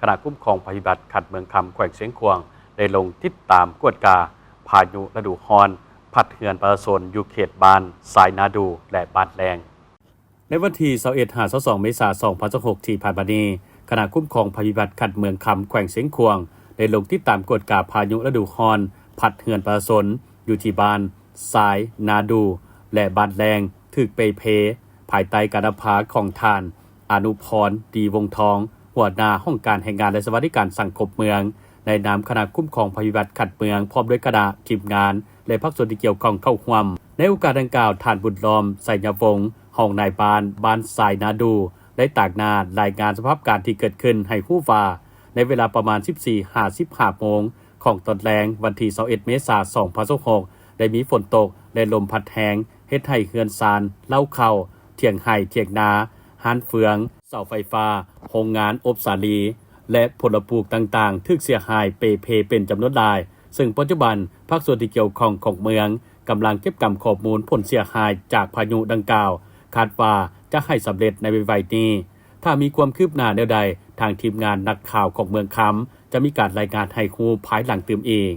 คณะคุ้มครองภัยพิบัติขัดเมืองคำแขวงเสียงขวางได้ลงติดตามกวดกาพายุฤดูร้อนพัดเหือนประชาชนอยู่เขตบ้านสายนาดูและบ้านแรงในวันที่21-22 เมษายน 2026 ที่ผ่านมานี้คณะคุ้มครองภัยพิบัติขัดเมืองคำแขวงเสียงขวางได้ลงติดตามกวดกาพายุฤดูร้อนพัดเหือนประชาชนอยู่ที่บ้านสายนาดูและบ้านแรงถึกเปเพภายใต้การนำพาของท่านอนุพรดีวงทองหัวหน้าห้องการแห่งงานและสวัสดิการสังคมเมืองในนามคณะคุ้มครองภัยพิบัติขัดเมืองพร้อมด้วยคณะทีมงานและภาคส่วนที่เกี่ยวข้องเข้าร่วมในโอกาสดังกล่าวท่านบุญล้อมไสยวงศ์ห้องนายบ้านสายนาดูได้ตากหน้ารายงานสภาพการที่เกิดขึ้นให้ผู้ว่าในเวลาประมาณ 14:55 น.ของตอนแรงวันที่21 เมษายน 2026ได้มีฝนตกและลมพัดแรงเฮ็ดให้เฮือนซานเล่าเข้าเถียงไห่เถียงนาห้านเฟืองเสาไฟฟ้าโรงงานอบสาลีและผลปลูกต่างๆทึกเสียหายเปเพเป็นจำนวนหลายซึ่งปัจจุบันภาคส่วนที่เกี่ยวข้องของเมืองกำลังเก็บกำข้อมูลผลเสียหายจากพายุดังกล่าวคาดว่าจะให้สำเร็จในไวๆนี้ถ้ามีความคืบหน้าแนวใดทางทีมงานนักข่าวของเมืองคำจะมีการรายงานให้ฮู้ภายหลังตื่มเอง